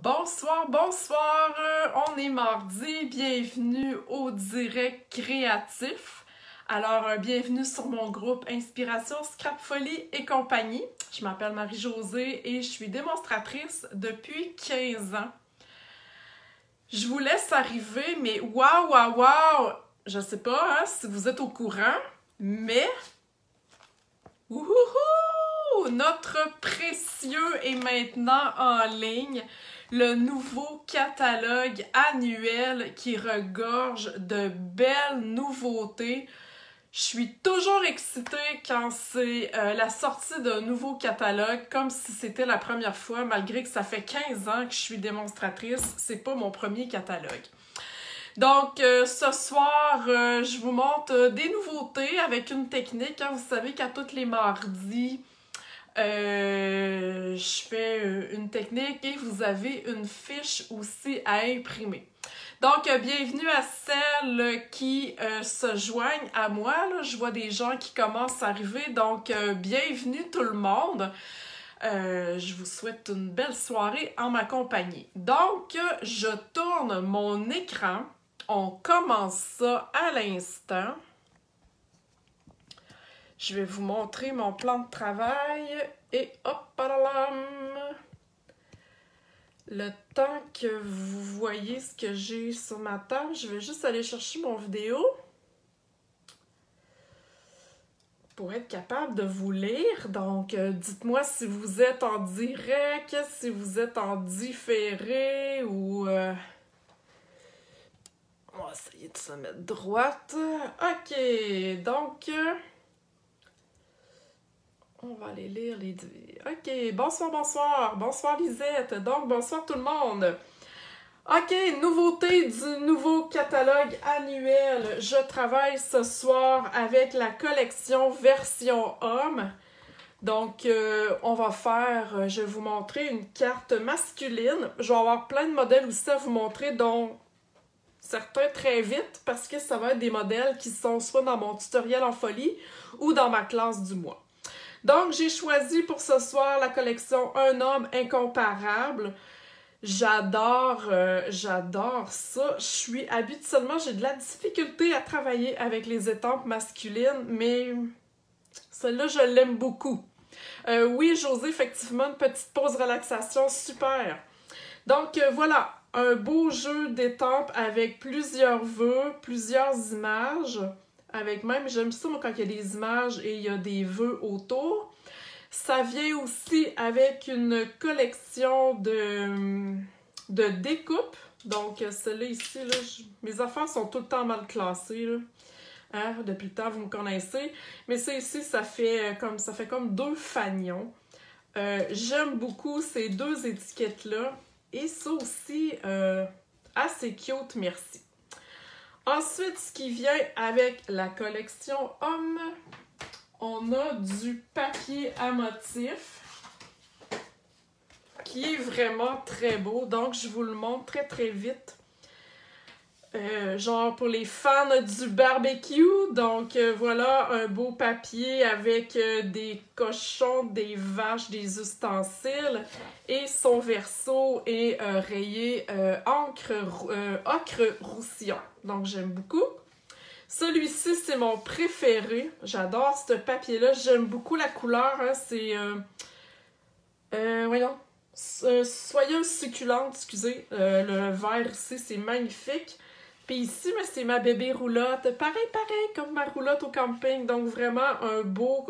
Bonsoir, bonsoir, on est mardi, bienvenue au direct créatif. Alors, bienvenue sur mon groupe Inspiration, Scrap Folie et compagnie. Je m'appelle Marie-Josée et je suis démonstratrice depuis 15 ans. Je vous laisse arriver, mais waouh, waouh, waouh! Je sais pas si vous êtes au courant, mais wouhouhou! Notre précieux est maintenant en ligne. Le nouveau catalogue annuel qui regorge de belles nouveautés. Je suis toujours excitée quand c'est la sortie d'un nouveau catalogue, comme si c'était la première fois, malgré que ça fait 15 ans que je suis démonstratrice. C'est pas mon premier catalogue. Donc, ce soir, je vous montre des nouveautés avec une technique. Vous savez qu'à tous les mardis, je fais une technique et vous avez une fiche aussi à imprimer. Donc, bienvenue à celles qui se joignent à moi. Là. Je vois des gens qui commencent à arriver, donc bienvenue tout le monde. Je vous souhaite une belle soirée en ma compagnie. Donc, je tourne mon écran. On commence ça à l'instant. Je vais vous montrer mon plan de travail et hop là. Le temps que vous voyez ce que j'ai sur ma table, je vais juste aller chercher mon vidéo pour être capable de vous lire. Donc, dites-moi si vous êtes en direct, si vous êtes en différé ou... On va essayer de se mettre droite. OK, donc... on va aller lire les... OK, bonsoir, bonsoir. Bonsoir Lisette. Donc, bonsoir tout le monde. OK, nouveauté du nouveau catalogue annuel. Je travaille ce soir avec la collection version homme. Donc, on va faire... je vais vous montrer une carte masculine. Je vais avoir plein de modèles aussi à vous montrer, dont certains très vite, parce que ça va être des modèles qui sont soit dans mon tutoriel en folie ou dans ma classe du mois. Donc, j'ai choisi pour ce soir la collection Un homme incomparable. J'adore ça. Habituellement, j'ai de la difficulté à travailler avec les étampes masculines, mais celle-là, je l'aime beaucoup. Oui, José, effectivement, une petite pause relaxation, super. Donc, voilà, un beau jeu d'étampes avec plusieurs vœux, plusieurs images. Avec même, j'aime ça moi, quand il y a des images et il y a des vœux autour. Ça vient aussi avec une collection de découpes. Donc, celle-là ici, là, mes affaires sont tout le temps mal classées. Là. Hein? Depuis le temps, vous me connaissez. Mais ça ici, ça fait comme deux fanions. J'aime beaucoup ces deux étiquettes-là. Et ça aussi, assez cute, merci. Ensuite, ce qui vient avec la collection homme, on a du papier à motif qui est vraiment très beau. Donc, je vous le montre très très vite. Genre pour les fans du barbecue. Donc, voilà un beau papier avec des cochons, des vaches, des ustensiles. Et son verso est rayé ocre roussillon. Donc, j'aime beaucoup. Celui-ci, c'est mon préféré. J'adore ce papier-là. J'aime beaucoup la couleur. Hein. C'est... voyons. Soyeuse succulente, excusez. Le vert ici, c'est magnifique. Puis ici, c'est ma bébé roulotte. Pareil, comme ma roulotte au camping. Donc, vraiment un beau...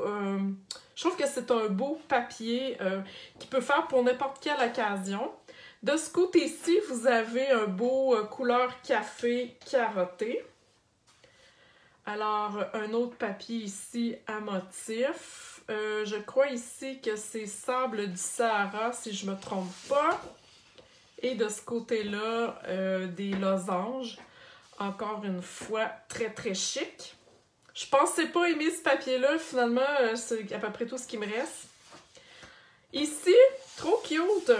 je trouve que c'est un beau papier qui peut faire pour n'importe quelle occasion. De ce côté-ci, vous avez un beau couleur café carotté. Alors, un autre papier ici à motif. Je crois ici que c'est Sable du Sahara, si je ne me trompe pas. Et de ce côté-là, des losanges. Encore une fois, très très chic. Je pensais pas aimer ce papier-là, finalement, c'est à peu près tout ce qui me reste. Ici, trop cute!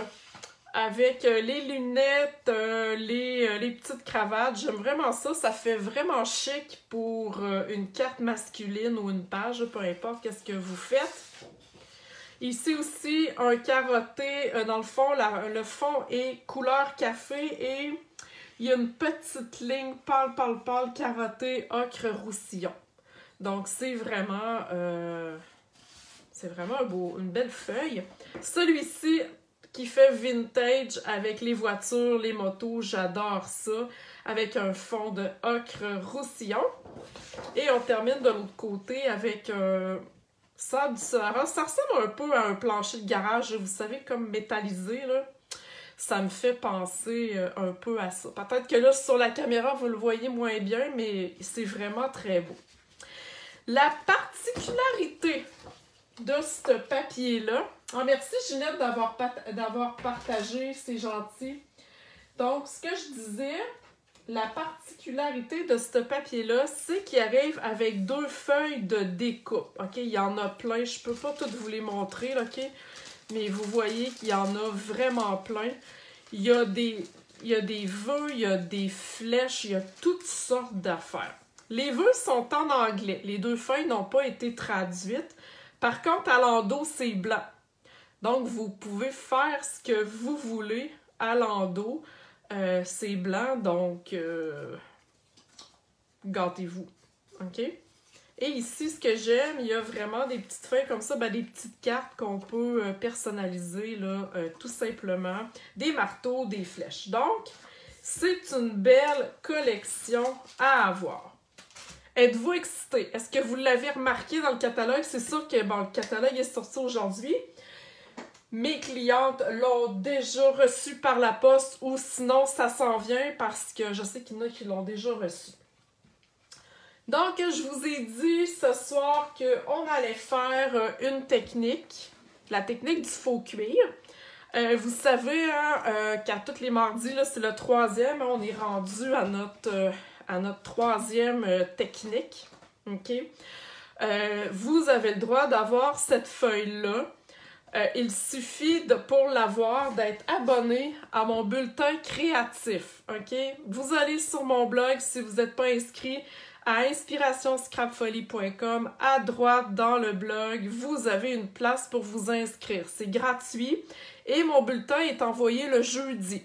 Avec les lunettes, les petites cravates. J'aime vraiment ça. Ça fait vraiment chic pour une carte masculine ou une page, peu importe qu'est-ce que vous faites. Ici aussi, un carotté. Dans le fond, le fond est couleur café et il y a une petite ligne pâle, pâle, pâle, carotté, ocre, roussillon. Donc, c'est vraiment une belle feuille. Celui-ci qui fait vintage avec les voitures, les motos, j'adore ça. Avec un fond de ocre roussillon. Et on termine de l'autre côté avec un sable du Sahara. Ça ressemble un peu à un plancher de garage, vous savez, comme métallisé, là. Ça me fait penser un peu à ça. Peut-être que là, sur la caméra, vous le voyez moins bien, mais c'est vraiment très beau. La particularité de ce papier-là... Oh, merci Ginette d'avoir partagé, c'est gentil. Donc, ce que je disais, la particularité de ce papier-là, c'est qu'il arrive avec 2 feuilles de découpe. OK? Il y en a plein, je peux pas toutes vous les montrer, là, OK? Mais vous voyez qu'il y en a vraiment plein. Il y a des vœux, il y a des flèches, il y a toutes sortes d'affaires. Les vœux sont en anglais. Les 2 feuilles n'ont pas été traduites. Par contre, à l'endos, c'est blanc. Donc, vous pouvez faire ce que vous voulez à l'endos. C'est blanc, donc gâtez-vous. OK? Et ici, ce que j'aime, il y a vraiment des petites feuilles comme ça, des petites cartes qu'on peut personnaliser, là, tout simplement. Des marteaux, des flèches. Donc, c'est une belle collection à avoir. Êtes-vous excité? Est-ce que vous l'avez remarqué dans le catalogue? C'est sûr que le catalogue est sorti aujourd'hui. Mes clientes l'ont déjà reçu par la poste ou sinon, ça s'en vient parce que je sais qu'il y en a qui l'ont déjà reçu. Donc, je vous ai dit ce soir qu'on allait faire une technique, la technique du faux cuir. Vous savez qu'à tous les mardis, c'est le 3e, on est rendu à notre 3e technique. OK? Vous avez le droit d'avoir cette feuille-là. Il suffit, pour l'avoir, d'être abonné à mon bulletin créatif. OK? Vous allez sur mon blog, si vous n'êtes pas inscrit, à inspirationscrapfolie.com. À droite, dans le blog, vous avez une place pour vous inscrire. C'est gratuit et mon bulletin est envoyé le jeudi.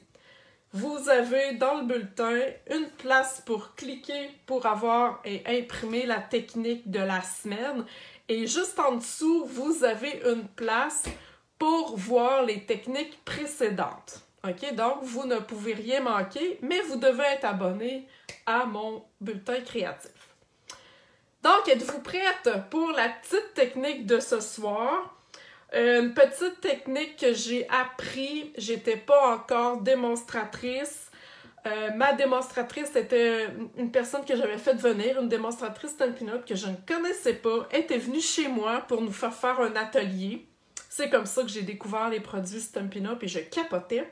Vous avez dans le bulletin une place pour cliquer pour avoir et imprimer la technique de la semaine. Et juste en dessous, vous avez une place pour voir les techniques précédentes. OK? Donc, vous ne pouvez rien manquer, mais vous devez être abonné à mon bulletin créatif. Donc, êtes-vous prête pour la petite technique de ce soir? Une petite technique que j'ai appris, j'étais pas encore démonstratrice. Ma démonstratrice était une personne que j'avais fait venir, une démonstratrice Stampin' Up que je ne connaissais pas, était venue chez moi pour nous faire un atelier. C'est comme ça que j'ai découvert les produits Stampin' Up et je capotais.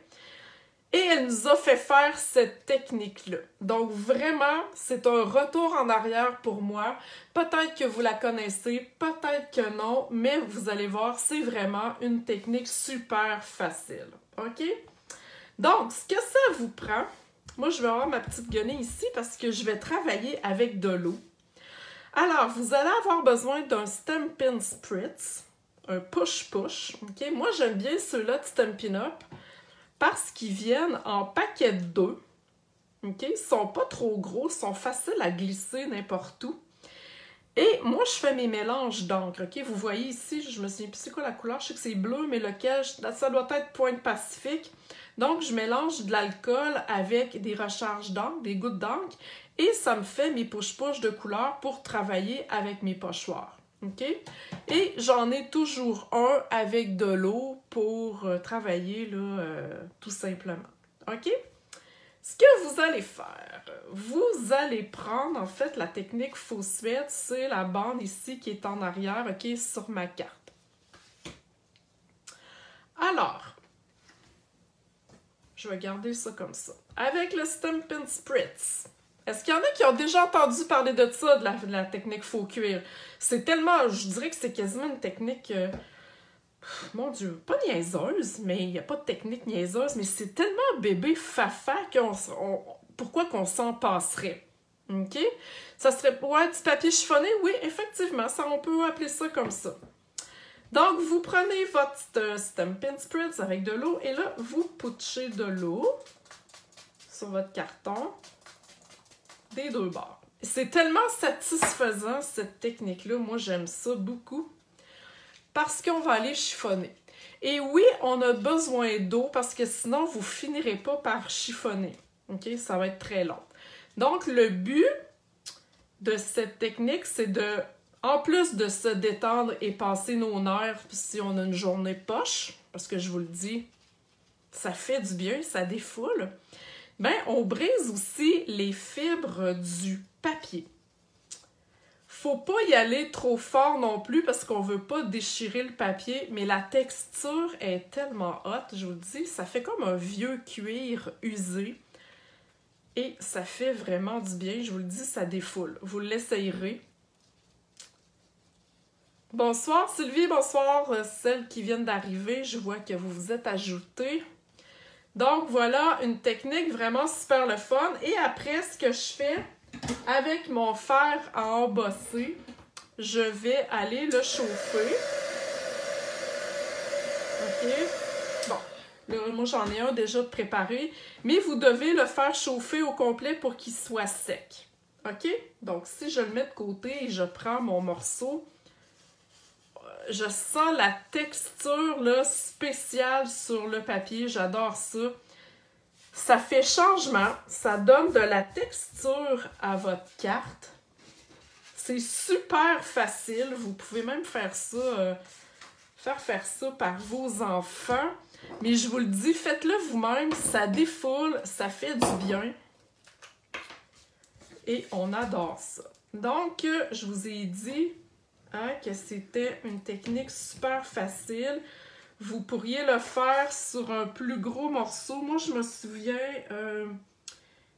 Et elle nous a fait faire cette technique-là. Donc vraiment, c'est un retour en arrière pour moi. Peut-être que vous la connaissez, peut-être que non, mais vous allez voir, c'est vraiment une technique super facile. OK? Donc, ce que ça vous prend, moi je vais avoir ma petite guenille ici parce que je vais travailler avec de l'eau. Alors, vous allez avoir besoin d'un Stampin' Spritz, un push-push. OK? Moi, j'aime bien ceux-là de Stampin' Up parce qu'ils viennent en paquet de 2. OK? Ils sont pas trop gros, ils sont faciles à glisser n'importe où. Et moi, je fais mes mélanges d'encre. OK? Vous voyez ici, je me souviens plus c'est quoi la couleur, je sais que c'est bleu, mais lequel, ça doit être Pointe Pacifique. Donc, je mélange de l'alcool avec des recharges d'encre, des gouttes d'encre, et ça me fait mes push-push de couleur pour travailler avec mes pochoirs. OK? Et j'en ai toujours un avec de l'eau pour travailler, là, tout simplement. OK? Ce que vous allez faire, vous allez prendre, en fait, la technique fausse fête, c'est la bande ici qui est en arrière, OK, sur ma carte. Alors, je vais garder ça comme ça. Avec le Stampin' Spritz. Est-ce qu'il y en a qui ont déjà entendu parler de ça, de la technique faux cuir? C'est tellement, je dirais que c'est quasiment une technique, mon Dieu, pas niaiseuse, mais il n'y a pas de technique niaiseuse, mais c'est tellement bébé fafa pourquoi qu'on s'en passerait? OK? Ça serait, ouais, du papier chiffonné? Oui, effectivement, ça, on peut appeler ça comme ça. Donc, vous prenez votre Stampin' Spritz avec de l'eau et là, vous putchez de l'eau sur votre carton des deux bords. C'est tellement satisfaisant, cette technique-là. Moi, j'aime ça beaucoup parce qu'on va aller chiffonner. Et oui, on a besoin d'eau parce que sinon, vous finirez pas par chiffonner. OK? Ça va être très long. Donc, le but de cette technique, c'est de, en plus de se détendre et passer nos nerfs si on a une journée poche, parce que je vous le dis, ça fait du bien, ça défoule, ben, on brise aussi les fibres du papier. Faut pas y aller trop fort non plus parce qu'on veut pas déchirer le papier, mais la texture est tellement haute, je vous le dis, ça fait comme un vieux cuir usé et ça fait vraiment du bien, je vous le dis, ça défoule. Vous l'essayerez. Bonsoir Sylvie, bonsoir celles qui viennent d'arriver, je vois que vous vous êtes ajoutées. Donc voilà, une technique vraiment super le fun. Et après, ce que je fais avec mon fer à embosser, je vais aller le chauffer. OK? Bon, là, moi j'en ai un déjà préparé, mais vous devez le faire chauffer au complet pour qu'il soit sec. OK? Donc si je le mets de côté et je prends mon morceau, je sens la texture là, spéciale sur le papier, j'adore ça. Ça fait changement, ça donne de la texture à votre carte. C'est super facile, vous pouvez même faire ça, faire ça par vos enfants. Mais je vous le dis, faites-le vous-même, ça défoule, ça fait du bien. Et on adore ça. Donc, je vous ai dit que c'était une technique super facile. Vous pourriez le faire sur un plus gros morceau. Moi, je me souviens,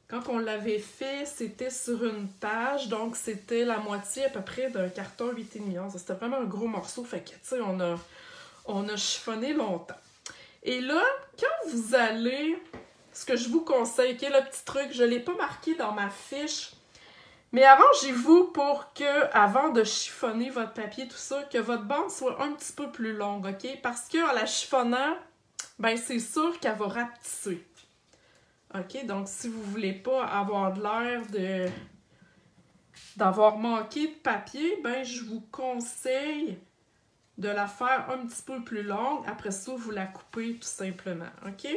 quand on l'avait fait, c'était sur une page. Donc, c'était la moitié à peu près d'un carton 8,5 onces. C'était vraiment un gros morceau. Fait que, tu sais, on a chiffonné longtemps. Et là, quand vous allez... Ce que je vous conseille, qui est le petit truc, je ne l'ai pas marqué dans ma fiche, mais arrangez-vous pour que, avant de chiffonner votre papier, tout ça, que votre bande soit un petit peu plus longue, OK? Parce qu'en la chiffonnant, ben c'est sûr qu'elle va rapetisser. OK? Donc, si vous ne voulez pas avoir de l'air d'avoir manqué de papier, ben je vous conseille de la faire un petit peu plus longue. Après ça, vous la coupez tout simplement, OK?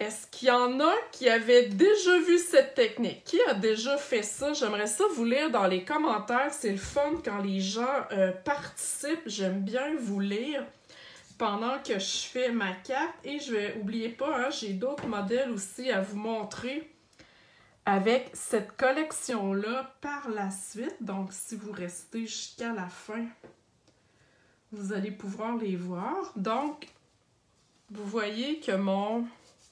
Est-ce qu'il y en a qui avaient déjà vu cette technique? Qui a déjà fait ça? J'aimerais ça vous lire dans les commentaires. C'est le fun quand les gens participent. J'aime bien vous lire pendant que je fais ma carte. Et je vais, oubliez pas, hein, j'ai d'autres modèles aussi à vous montrer avec cette collection-là par la suite. Donc, si vous restez jusqu'à la fin, vous allez pouvoir les voir. Donc, vous voyez que mon...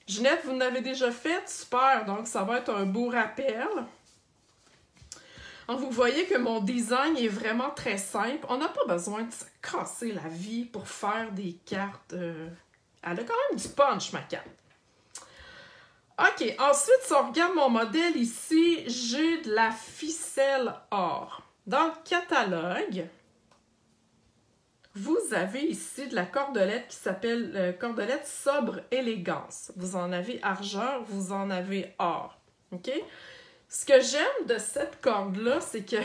Ginette, vous l'avez déjà fait? Super! Donc, ça va être un beau rappel. Donc, vous voyez que mon design est vraiment très simple. On n'a pas besoin de se casser la vie pour faire des cartes. Elle a quand même du punch, ma carte. OK, ensuite, si on regarde mon modèle ici, j'ai de la ficelle or. Dans le catalogue, vous avez ici de la cordelette qui s'appelle cordelette sobre élégance. Vous en avez argent, vous en avez or. OK? Ce que j'aime de cette corde-là, c'est que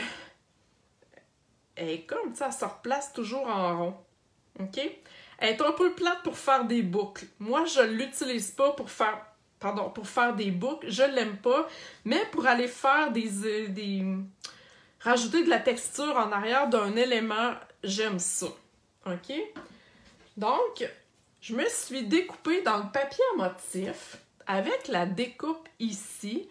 elle est comme ça, elle se replace toujours en rond. OK? Elle est un peu plate pour faire des boucles. Moi, je ne l'utilise pas pour faire des boucles. Je ne l'aime pas. Mais pour aller faire rajouter de la texture en arrière d'un élément, j'aime ça. OK? Donc, je me suis découpée dans le papier à motif avec la découpe ici.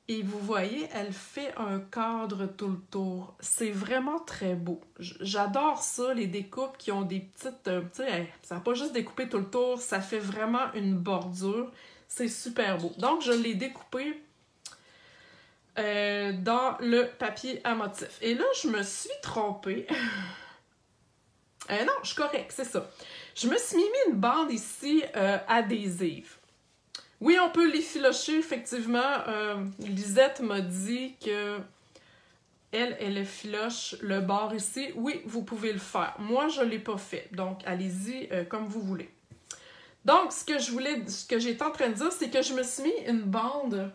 Et vous voyez, elle fait un cadre tout le tour. C'est vraiment très beau. J'adore ça, les découpes qui ont des petites... tu sais, ça n'a pas juste découpé tout le tour, ça fait vraiment une bordure. C'est super beau. Donc, je l'ai découpé dans le papier à motif. Et là, je me suis trompée. Non, je suis correcte, c'est ça. Je me suis mis une bande ici adhésive. Oui, on peut l'effilocher, effectivement. Lisette m'a dit que elle filoche le bord ici. Oui, vous pouvez le faire. Moi, je ne l'ai pas fait. Donc, allez-y comme vous voulez. Donc, ce que j'étais en train de dire, c'est que je me suis mis une bande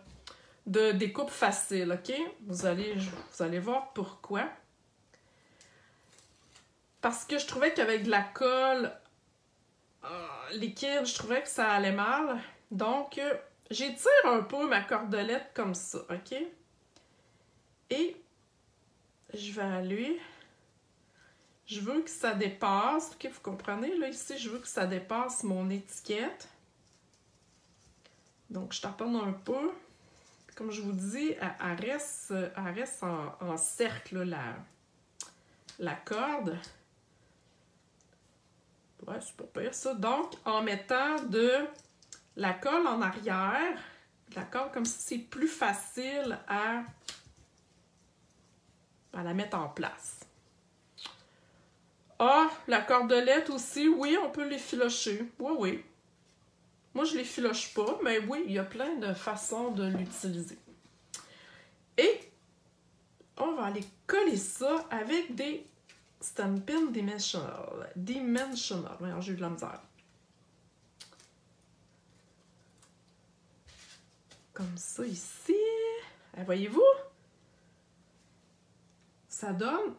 de découpe facile, OK? Vous allez voir pourquoi. Parce que je trouvais qu'avec de la colle liquide, je trouvais que ça allait mal. Donc, j'étire un peu ma cordelette comme ça, OK? Et je vais aller... Je veux que ça dépasse, OK, vous comprenez, là, ici, je veux que ça dépasse mon étiquette. Donc, je taponne un peu. Comme je vous dis, elle reste en cercle, là, la corde. Ouais, c'est pas pire, ça. Donc, en mettant de la colle en arrière, de la colle comme ça, c'est plus facile à la mettre en place. Ah, la cordelette aussi, oui, on peut les filocher. Oui, oui. Moi, je les filoche pas, mais oui, il y a plein de façons de l'utiliser. Et on va aller coller ça avec des Stampin' Dimensional. Voyons, j'ai eu de la misère. Comme ça ici. Voyez-vous? Ça donne...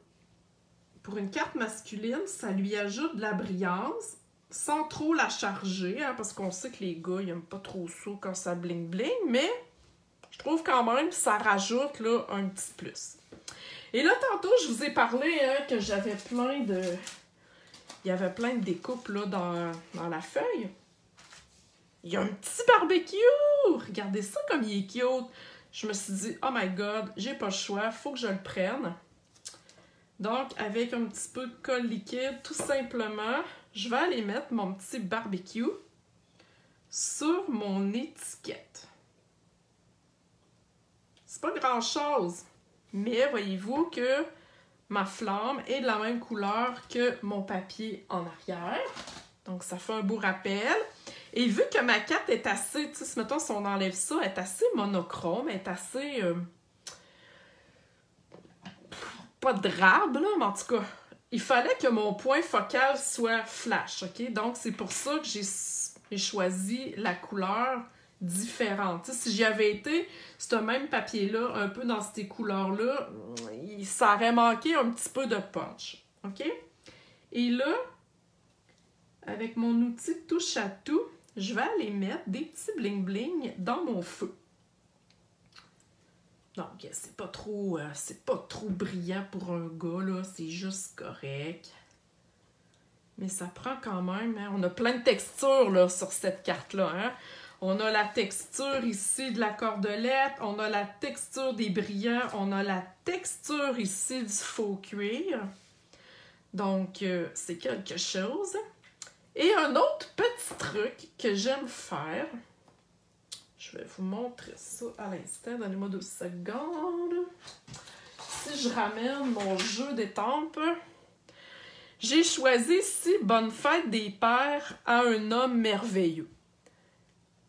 Pour une carte masculine, ça lui ajoute de la brillance sans trop la charger, hein, parce qu'on sait que les gars, ils n'aiment pas trop ça quand ça bling-bling, mais je trouve quand même que ça rajoute là, un petit plus. Et là, tantôt, je vous ai parlé hein, que j'avais plein de... Il y avait plein de découpes là, dans la feuille. Il y a un petit barbecue! Regardez ça comme il est cute! Je me suis dit, oh my god, j'ai pas le choix, faut que je le prenne. Donc, avec un petit peu de colle liquide, tout simplement, je vais aller mettre mon petit barbecue sur mon étiquette. C'est pas grand-chose, mais voyez-vous que ma flamme est de la même couleur que mon papier en arrière. Donc, ça fait un beau rappel. Et vu que ma carte est assez, tu sais, mettons, si on enlève ça, elle est assez monochrome, elle est assez... pas drabe, là, mais en tout cas, il fallait que mon point focal soit flash, OK? Donc, c'est pour ça que j'ai choisi la couleur différente. Tu sais, si j'y avais été, ce même papier-là, un peu dans ces couleurs-là, ça aurait manqué un petit peu de punch, OK? Et là, avec mon outil touche à tout, je vais aller mettre des petits bling-bling dans mon feu. Donc, c'est pas trop brillant pour un gars, là. C'est juste correct. Mais ça prend quand même, hein. On a plein de textures, là, sur cette carte-là, hein. On a la texture ici de la cordelette, on a la texture des brillants, on a la texture ici du faux cuir. Donc, c'est quelque chose. Et un autre petit truc que j'aime faire... Je vais vous montrer ça à l'instant. Donnez-moi 2 secondes. Si je ramène mon jeu d'étampes, j'ai choisi ici « Bonne fête des pères à un homme merveilleux ».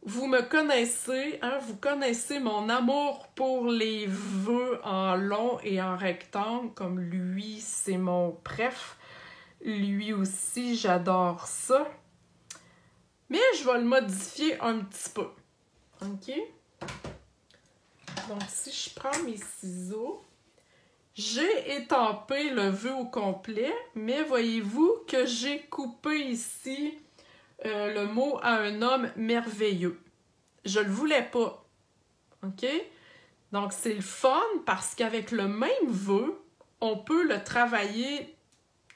Vous me connaissez, hein, vous connaissez mon amour pour les vœux en long et en rectangle. Comme lui, c'est mon préf. Lui aussi, j'adore ça. Mais je vais le modifier un petit peu. OK? Donc, si je prends mes ciseaux, j'ai étampé le vœu au complet, mais voyez-vous que j'ai coupé ici le mot à un homme merveilleux. Je le voulais pas. OK? Donc, c'est le fun parce qu'avec le même vœu, on peut le travailler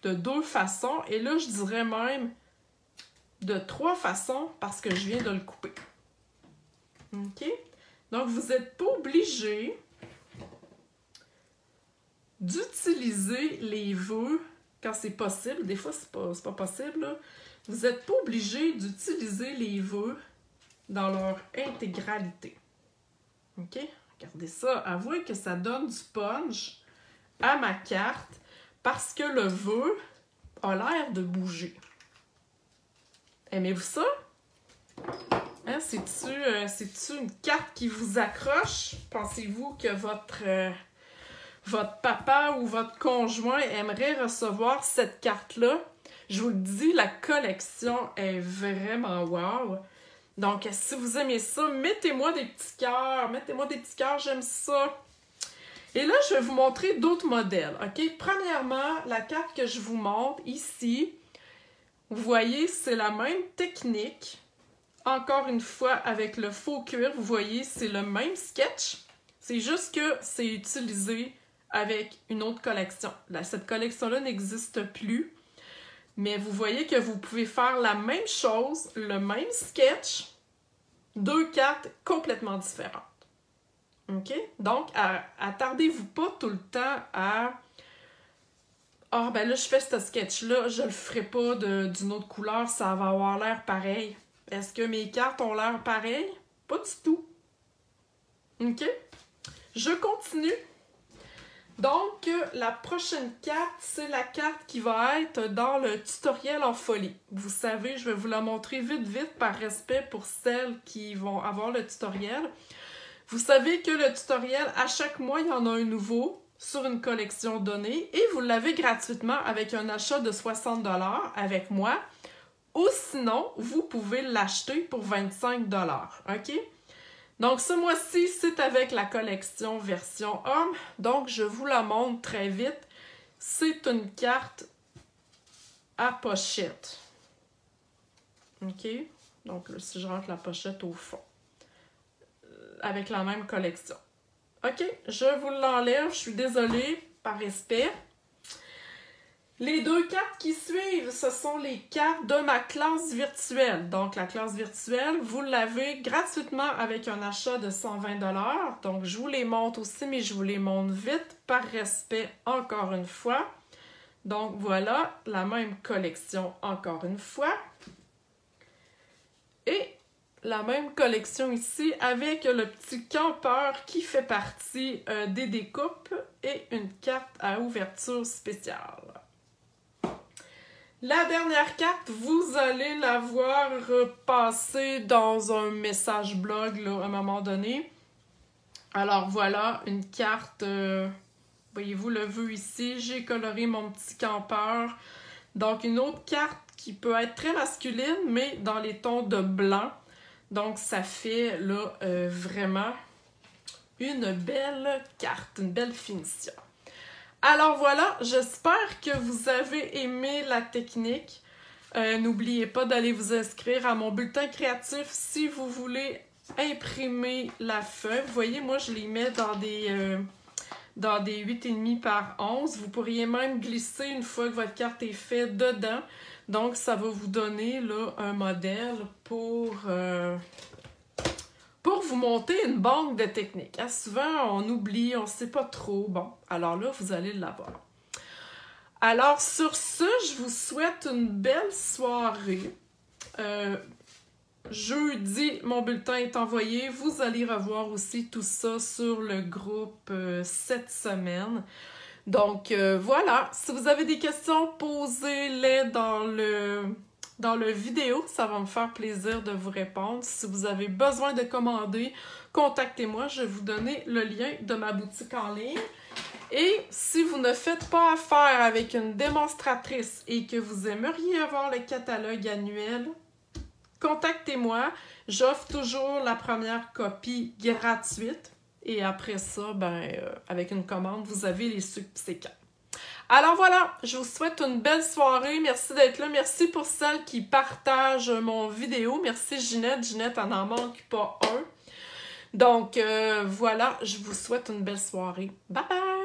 de 2 façons. Et là, je dirais même de 3 façons parce que je viens de le couper. OK? Donc, vous n'êtes pas obligé d'utiliser les vœux quand c'est possible. Des fois, c'est pas possible, là. Vous n'êtes pas obligé d'utiliser les vœux dans leur intégralité. OK? Regardez ça. Avouez que ça donne du punch à ma carte parce que le vœu a l'air de bouger. Aimez-vous ça? Hein, c'est-tu une carte qui vous accroche? Pensez-vous que votre papa ou votre conjoint aimerait recevoir cette carte-là, je vous le dis, la collection est vraiment wow. Donc, si vous aimez ça, mettez-moi des petits cœurs. Mettez-moi des petits cœurs, j'aime ça. Et là, je vais vous montrer d'autres modèles, OK? Premièrement, la carte que je vous montre ici, vous voyez, c'est la même technique. Encore une fois, avec le faux cuir, vous voyez, c'est le même sketch. C'est juste que c'est utilisé avec une autre collection. Là, cette collection-là n'existe plus. Mais vous voyez que vous pouvez faire la même chose, le même sketch, deux cartes complètement différentes. OK? Donc, attardez-vous pas tout le temps à « Ah, ben là, je fais ce sketch-là, je le ferai pas d'une autre couleur, ça va avoir l'air pareil. » Est-ce que mes cartes ont l'air pareil? Pas du tout. OK? Je continue. Donc, la prochaine carte, c'est la carte qui va être dans le tutoriel en folie. Vous savez, je vais vous la montrer vite par respect pour celles qui vont avoir le tutoriel. Vous savez que le tutoriel, à chaque mois, il y en a un nouveau sur une collection donnée et vous l'avez gratuitement avec un achat de 60 $ avec moi. Ou sinon, vous pouvez l'acheter pour 25 $. OK? Donc, ce mois-ci, c'est avec la collection version homme. Donc, je vous la montre très vite. C'est une carte à pochette. OK? Donc, là, si je rentre la pochette au fond. Avec la même collection. OK? Je vous l'enlève. Je suis désolée, par respect. Les deux cartes qui suivent, ce sont les cartes de ma classe virtuelle. Donc, la classe virtuelle, vous l'avez gratuitement avec un achat de 120 $. Donc, je vous les montre aussi, mais je vous les montre vite, par respect, encore une fois. Donc, voilà, la même collection, encore une fois. Et la même collection ici, avec le petit campeur qui fait partie des découpes et une carte à ouverture spéciale. La dernière carte, vous allez la voir passer dans un message blog là, à un moment donné. Alors voilà, une carte, voyez-vous le vœu ici, j'ai coloré mon petit campeur. Donc une autre carte qui peut être très masculine, mais dans les tons de blanc. Donc ça fait là vraiment une belle carte, une belle finition. Alors voilà, j'espère que vous avez aimé la technique. N'oubliez pas d'aller vous inscrire à mon bulletin créatif si vous voulez imprimer la feuille. Vous voyez, moi je les mets dans des 8,5 par 11. Vous pourriez même glisser une fois que votre carte est faite dedans. Donc ça va vous donner là, un modèle pour vous monter une banque de techniques. Hein? Souvent, on oublie, on ne sait pas trop. Bon, alors là, vous allez l'avoir. Alors, sur ce, je vous souhaite une belle soirée. Jeudi, mon bulletin est envoyé. Vous allez revoir aussi tout ça sur le groupe cette semaine. Donc, voilà. Si vous avez des questions, posez-les dans le vidéo, ça va me faire plaisir de vous répondre. Si vous avez besoin de commander, contactez-moi. Je vais vous donner le lien de ma boutique en ligne. Et si vous ne faites pas affaire avec une démonstratrice et que vous aimeriez avoir le catalogue annuel, contactez-moi. J'offre toujours la première copie gratuite. Et après ça, avec une commande, vous avez les subséquents. Alors voilà, je vous souhaite une belle soirée. Merci d'être là. Merci pour celles qui partagent mon vidéo. Merci Ginette. Ginette, elle n'en manque pas un. Donc voilà, je vous souhaite une belle soirée. Bye bye!